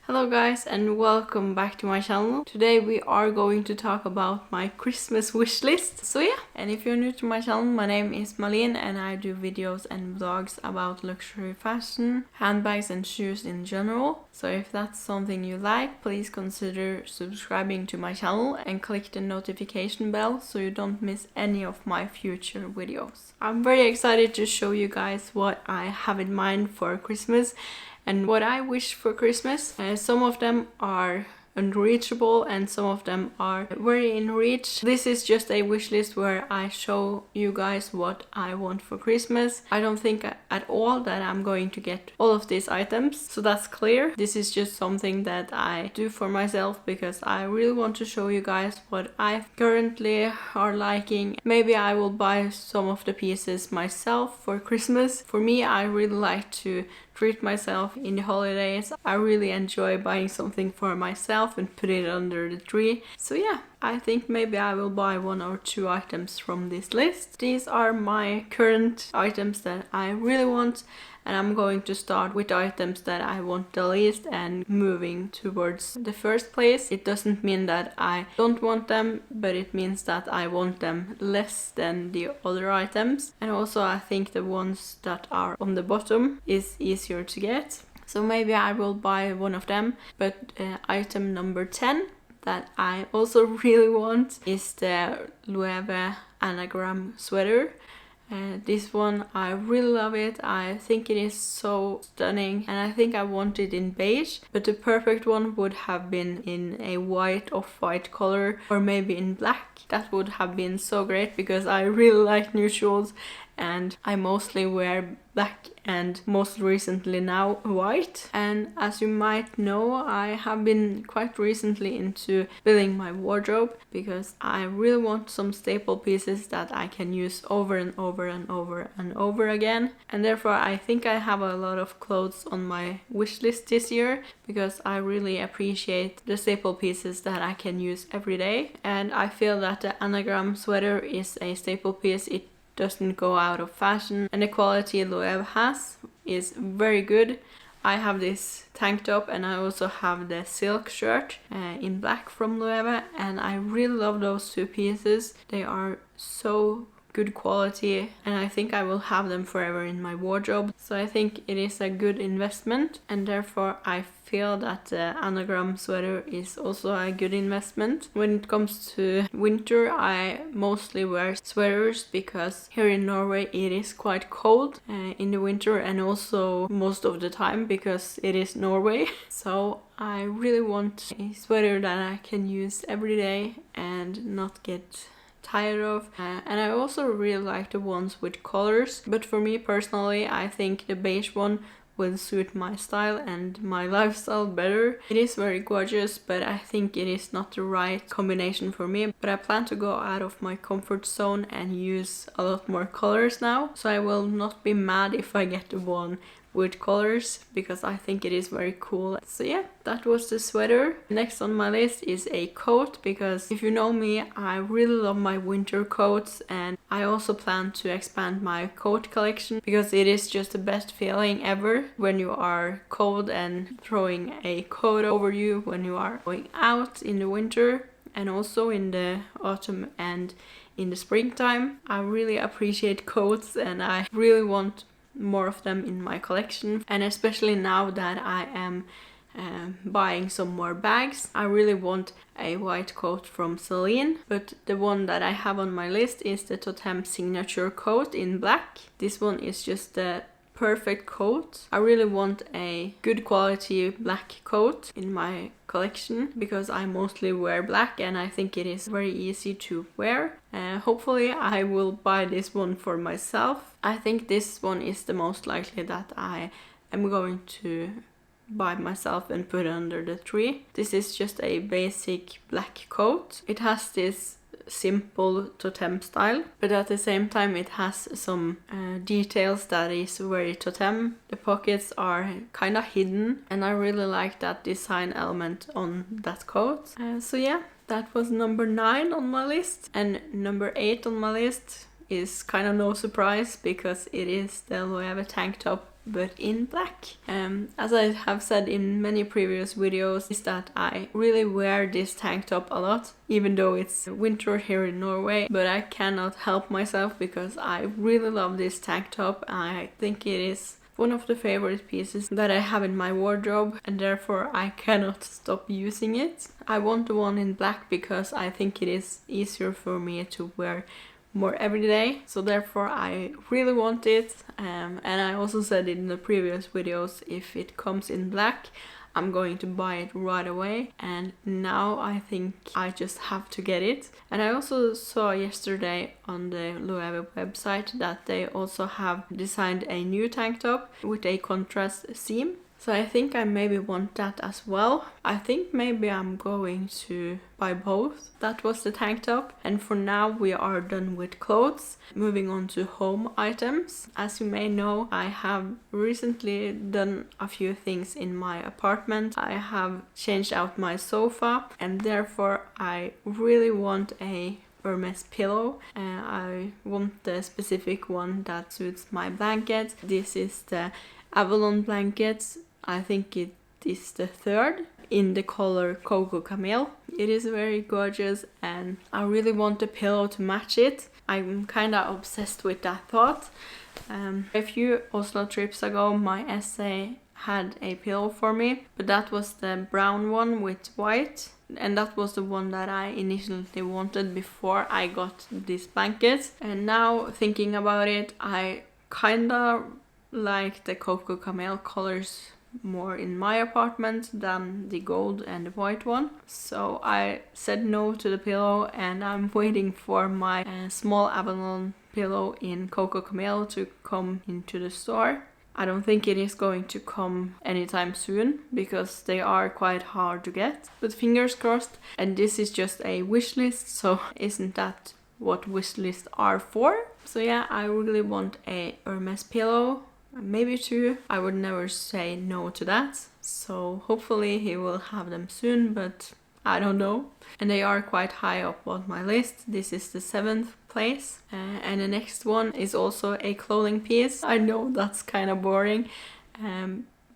Hello guys and welcome back to my channel. Today we are going to talk about my Christmas wish list. So yeah, and if you're new to my channel, my name is Marlene and I do videos and vlogs about luxury fashion, handbags and shoes in general. So if that's something you like, please consider subscribing to my channel and click the notification bell so you don't miss any of my future videos. I'm very excited to show you guys what I have in mind for Christmas and what I wish for Christmas. Some of them are unreachable and some of them are very in reach. This is just a wish list where I show you guys what I want for Christmas. I don't think at all that I'm going to get all of these items, so that's clear. This is just something that I do for myself because I really want to show you guys what I currently are liking. Maybe I will buy some of the pieces myself for Christmas. For me, I really like to treat myself in the holidays. I really enjoy buying something for myself and put it under the tree. So yeah, I think maybe I will buy one or two items from this list. These are my current items that I really want, and I'm going to start with items that I want the least and moving towards the first place. It doesn't mean that I don't want them, but it means that I want them less than the other items. And also I think the ones that are on the bottom is easier to get. So maybe I will buy one of them. But item number 10 that I also really want is the Loewe anagram sweater. This one, I really love it. I think it is so stunning and I think I want it in beige, but the perfect one would have been in a white off-white color or maybe in black. That would have been so great because I really like neutrals and I mostly wear black and most recently now white. And as you might know, I have been quite recently into building my wardrobe because I really want some staple pieces that I can use over and over and over and over again. And therefore I think I have a lot of clothes on my wish list this year because I really appreciate the staple pieces that I can use every day. And I feel that the anagram sweater is a staple piece. It doesn't go out of fashion and the quality Loewe has is very good. I have this tank top and I also have the silk shirt in black from Loewe, and I really love those two pieces. They are so good quality and I think I will have them forever in my wardrobe. So I think it is a good investment and therefore I feel that the anagram sweater is also a good investment. When it comes to winter, I mostly wear sweaters because here in Norway it is quite cold in the winter and also most of the time because it is Norway. So I really want a sweater that I can use every day and not get tired of. And I also really like the ones with colors, but for me personally I think the beige one will suit my style and my lifestyle better. It is very gorgeous, but I think it is not the right combination for me. But I plan to go out of my comfort zone and use a lot more colors now, so I will not be mad if I get the one with colors because I think it is very cool. So yeah, that was the sweater. Next on my list is a coat because if you know me, I really love my winter coats and I also plan to expand my coat collection because it is just the best feeling ever when you are cold and throwing a coat over you when you are going out in the winter and also in the autumn and in the springtime. I really appreciate coats and I really want more of them in my collection, and especially now that I am buying some more bags. I really want a white coat from Celine, but the one that I have on my list is the Toteme signature coat in black. This one is just the perfect coat. I really want a good quality black coat in my collection because I mostly wear black and I think it is very easy to wear. Hopefully I will buy this one for myself. I think this one is the most likely that I am going to buy myself and put under the tree. This is just a basic black coat. It has this simple Toteme style, but at the same time it has some details that is very Toteme. The pockets are kind of hidden and I really like that design element on that coat. So yeah, that was number 9 on my list. And number 8 on my list is kind of no surprise because it is the Loewe tank top but in black. As I have said in many previous videos, is that I really wear this tank top a lot, even though it's winter here in Norway, but I cannot help myself because I really love this tank top. I think it is one of the favorite pieces that I have in my wardrobe, and therefore I cannot stop using it. I want the one in black because I think it is easier for me to wear more every day, so therefore I really want it. And I also said in the previous videos, if it comes in black, I'm going to buy it right away, and now I think I just have to get it. And I also saw yesterday on the Loewe website that they also have designed a new tank top with a contrast seam. So I think I maybe want that as well. I think maybe I'm going to buy both. That was the tank top. And for now we are done with clothes. Moving on to home items. As you may know, I have recently done a few things in my apartment. I have changed out my sofa, and therefore I really want a Hermes pillow. I want the specific one that suits my blanket. This is the Avalon blanket. I think it is the third in the color Coco Camel. It is very gorgeous, and I really want the pillow to match it. I'm kind of obsessed with that thought. A few Oslo trips ago, my essay had a pillow for me, but that was the brown one with white, and that was the one that I initially wanted before I got this blanket. And now thinking about it, I kind of like the Coco Camel colors more in my apartment than the gold and the white one. So I said no to the pillow, and I'm waiting for my small Avalon pillow in Coco Camel to come into the store. I don't think it is going to come anytime soon because they are quite hard to get, but fingers crossed. And this is just a wish list, so isn't that what wish lists are for? So yeah, I really want a Hermes pillow. Maybe two. I would never say no to that. So hopefully he will have them soon, but I don't know. And they are quite high up on my list. This is the 7th place. And the next one is also a clothing piece. I know that's kind of boring.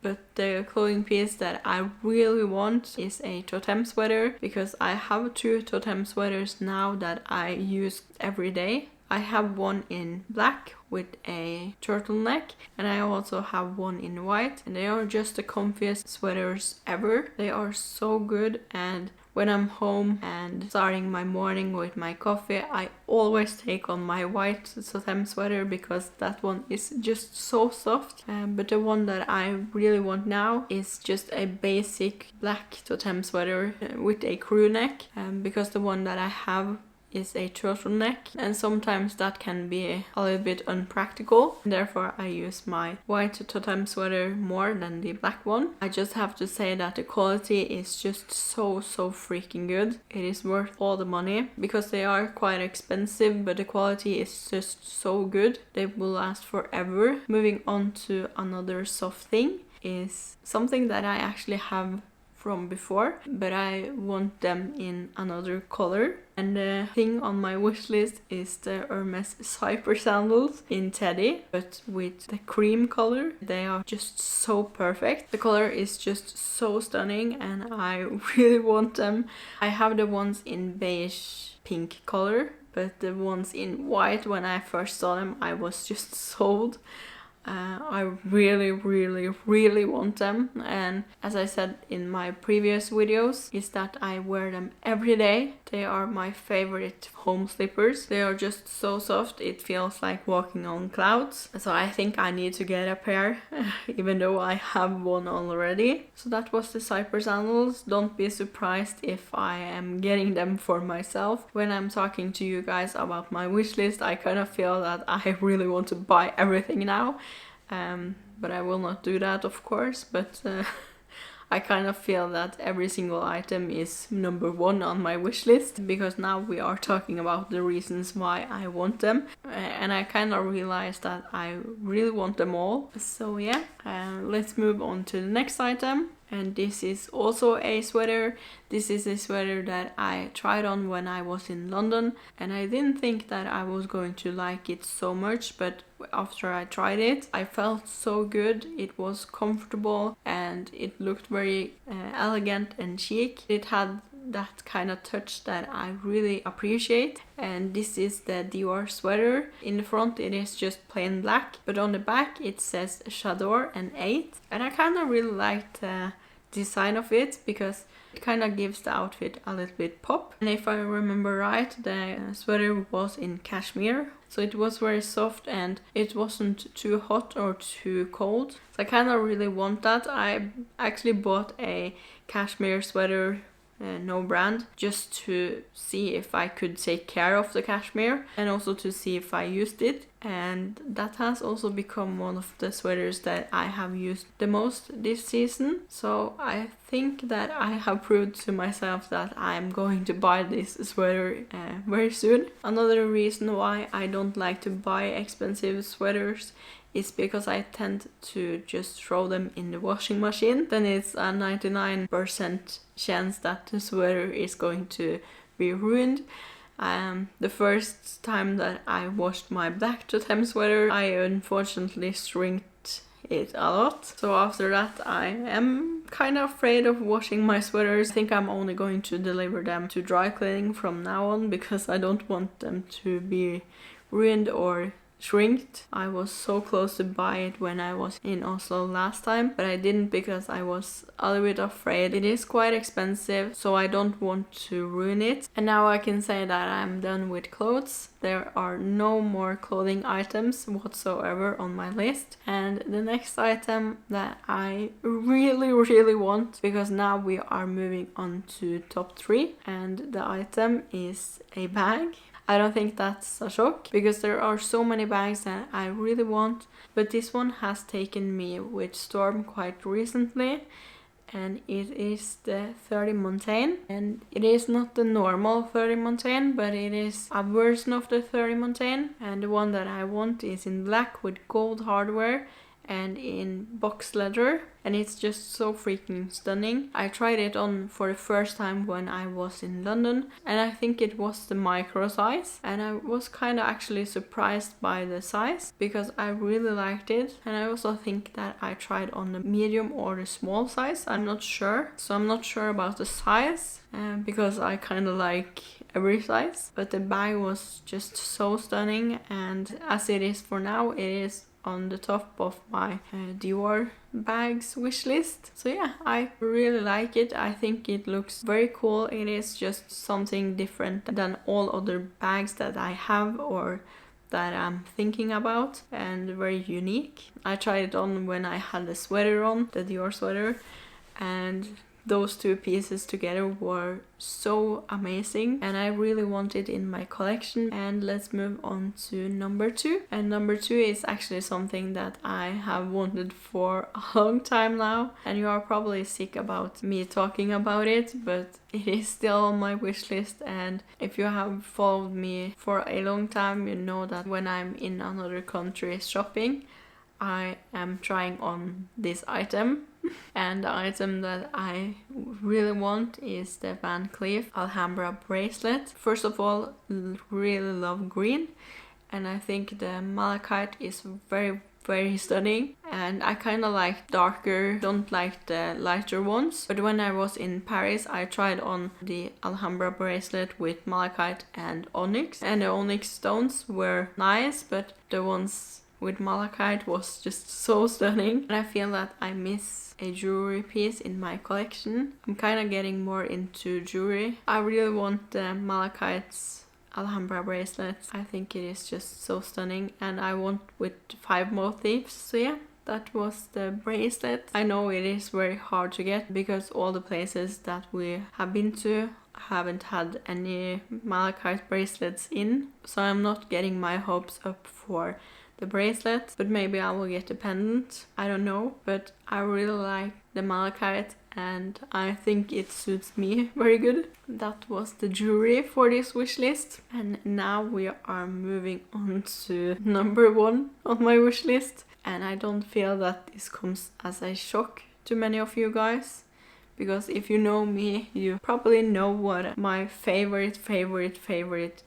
But the clothing piece that I really want is a Toteme sweater, because I have 2 Toteme sweaters now that I use every day. I have one in black with a turtleneck, and I also have one in white, and they are just the comfiest sweaters ever. They are so good, and when I'm home and starting my morning with my coffee, I always take on my white Toteme sweater because that one is just so soft. But the one that I really want now is just a basic black Toteme sweater with a crew neck, because the one that I have is a turtleneck, and sometimes that can be a little bit unpractical. Therefore I use my white Toteme sweater more than the black one. I just have to say that the quality is just so freaking good. It is worth all the money because they are quite expensive, but the quality is just so good. They will last forever. Moving on to another soft thing is something that I actually have from before, but I want them in another color. And the thing on my wish list is the Hermes Chypre sandals in teddy, but with the cream color. They are just so perfect. The color is just so stunning, and I really want them. I have the ones in beige pink color, but the ones in white, when I first saw them, I was just sold. I really want them, and as I said in my previous videos, is that I wear them every day. They are my favorite home slippers. They are just so soft, it feels like walking on clouds. So I think I need to get a pair, even though I have one already. So that was the Chypre sandals. Don't be surprised if I am getting them for myself. When I'm talking to you guys about my wish list, I kind of feel that I really want to buy everything now. But I will not do that, of course, but I kind of feel that every single item is number 1 on my wish list, because now we are talking about the reasons why I want them, and I kind of realized that I really want them all. So yeah, let's move on to the next item. And this is also a sweater. This is a sweater that I tried on when I was in London, and I didn't think that I was going to like it so much, but after I tried it, I felt so good. It was comfortable and it looked very elegant and chic. It had that kind of touch that I really appreciate. And this is the Dior sweater. In the front it is just plain black, but on the back it says J'adore and 8. And I kind of really liked the design of it because it kind of gives the outfit a little bit pop. And if I remember right, the sweater was in cashmere, so it was very soft and it wasn't too hot or too cold. So I kind of really want that. I actually bought a cashmere sweater, no brand, just to see if I could take care of the cashmere and also to see if I used it. And that has also become one of the sweaters that I have used the most this season. So I think that I have proved to myself that I'm going to buy this sweater very soon. Another reason why I don't like to buy expensive sweaters is because I tend to just throw them in the washing machine. Then it's a 99% chance that the sweater is going to be ruined. The first time that I washed my black Toteme sweater, I unfortunately shrinked it a lot. So after that I am kind of afraid of washing my sweaters. I think I'm only going to deliver them to dry cleaning from now on because I don't want them to be ruined or shrinked. I was so close to buy it when I was in Oslo last time, but I didn't because I was a little bit afraid. It is quite expensive, so I don't want to ruin it. And now I can say that I'm done with clothes. There are no more clothing items whatsoever on my list. And the next item that I really want, because now we are moving on to top 3, and the item is a bag. I don't think that's a shock because there are so many bags that I really want, but this one has taken me with storm quite recently, and it is the 30 Montaigne. And it is not the normal 30 Montaigne, but it is a version of the 30 Montaigne, and the one that I want is in black with gold hardware and in box leather, and it's just so freaking stunning. I tried it on for the first time when I was in London, and I think it was the micro size, and I was kind of actually surprised by the size because I really liked it. And I also think that I tried on the medium or the small size, I'm not sure. So I'm not sure about the size because I kind of like every size, but the bag was just so stunning, and as it is for now, it is on the top of my Dior bags wish list. So yeah, I really like it. I think it looks very cool. It is just something different than all other bags that I have or that I'm thinking about, and very unique. I tried it on when I had the sweater on, the Dior sweater, and those two pieces together were so amazing, and I really want it in my collection. And let's move on to number 2. And number 2 is actually something that I have wanted for a long time now, and you are probably sick about me talking about it, but it is still on my wish list. And if you have followed me for a long time, you know that when I'm in another country shopping, I am trying on this item. And the item that I really want is the Cleef Alhambra bracelet. First of all, really love green, and I think the malachite is very stunning, and I kind of like darker, don't like the lighter ones. But when I was in Paris, I tried on the Alhambra bracelet with malachite and onyx, and the onyx stones were nice, but the ones with malachite was just so stunning, and I feel that I miss a jewelry piece in my collection. I'm kind of getting more into jewelry. I really want the malachite's Alhambra bracelets. I think it is just so stunning, and I want with 5 motifs. So yeah, that was the bracelet. I know it is very hard to get because all the places that we have been to haven't had any malachite bracelets in, so I'm not getting my hopes up for the bracelet, but maybe I will get the pendant. I don't know, but I really like the malachite and I think it suits me very good. That was the jewelry for this wish list, and now we are moving on to number 1 on my wish list. And I don't feel that this comes as a shock to many of you guys. Because if you know me, you probably know what my favorite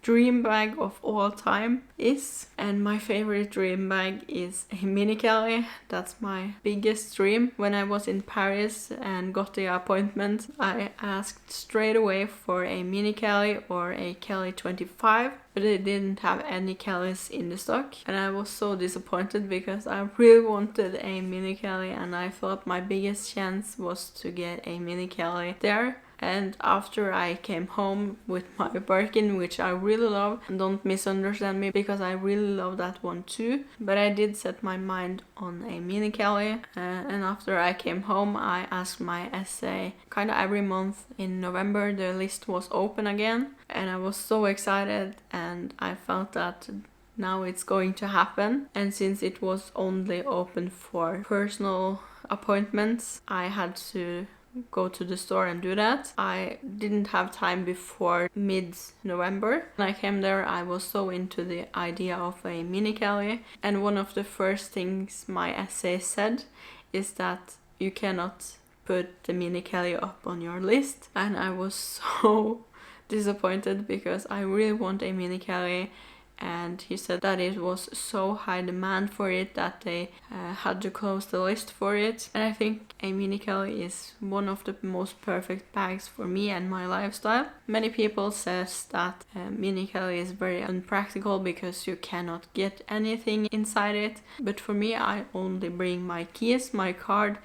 dream bag of all time is. And my favorite dream bag is a Mini Kelly. That's my biggest dream. When I was in Paris and got the appointment, I asked straight away for a Mini Kelly or a Kelly 25. But they didn't have any Kellys in the stock, and I was so disappointed because I really wanted a Mini Kelly, and I thought my biggest chance was to get a Mini Kelly there. And after I came home with my Birkin, which I really love, and don't misunderstand me because I really love that one too, but I did set my mind on a Mini Kelly. And after I came home, I asked my SA kind of every month. In November the list was open again, and I was so excited, and I felt that now it's going to happen. And since it was only open for personal appointments, I had to go to the store and do that. I didn't have time before mid-November. When I came there, I was so into the idea of a Mini Kelly, and one of the first things my essay said is that you cannot put the Mini Kelly up on your list, and I was so disappointed because I really want a Mini Kelly. And he said that it was so high demand for it that they had to close the list for it. And I think a Mini Kelly is one of the most perfect bags for me and my lifestyle. Many people says that Mini Kelly is very unpractical because you cannot get anything inside it. But for me, I only bring my keys, my card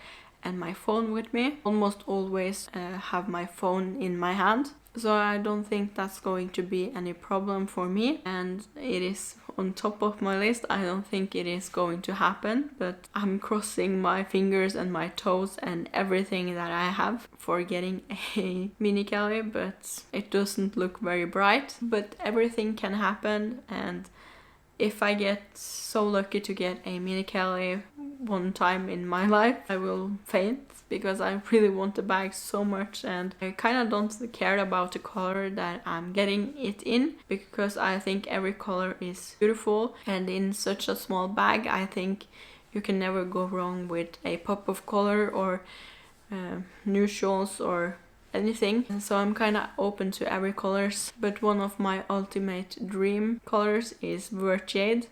and my phone with me. Almost always have my phone in my hand. So I don't think that's going to be any problem for me, and it is on top of my list. I don't think it is going to happen, but I'm crossing my fingers and my toes and everything that I have for getting a Mini Kelly, but it doesn't look very bright. But everything can happen, and if I get so lucky to get a Mini Kelly one time in my life, I will faint because I really want the bag so much, and I kind of don't care about the color that I'm getting it in because I think every color is beautiful, and in such a small bag I think you can never go wrong with a pop of color or neutrals or anything. And so I'm kind of open to every colors, but one of my ultimate dream colors is Vert Jade.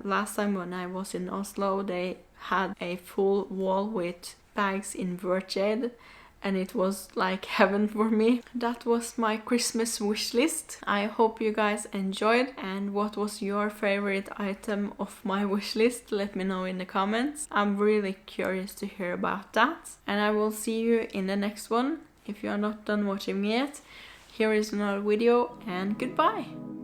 Last time when I was in Oslo, they had a full wall with bags in Vert Jade, and it was like heaven for me. That was my Christmas wish list. I hope you guys enjoyed. And what was your favorite item of my wish list? Let me know in the comments. I'm really curious to hear about that. And I will see you in the next one. If you are not done watching me yet, here is another video, and goodbye!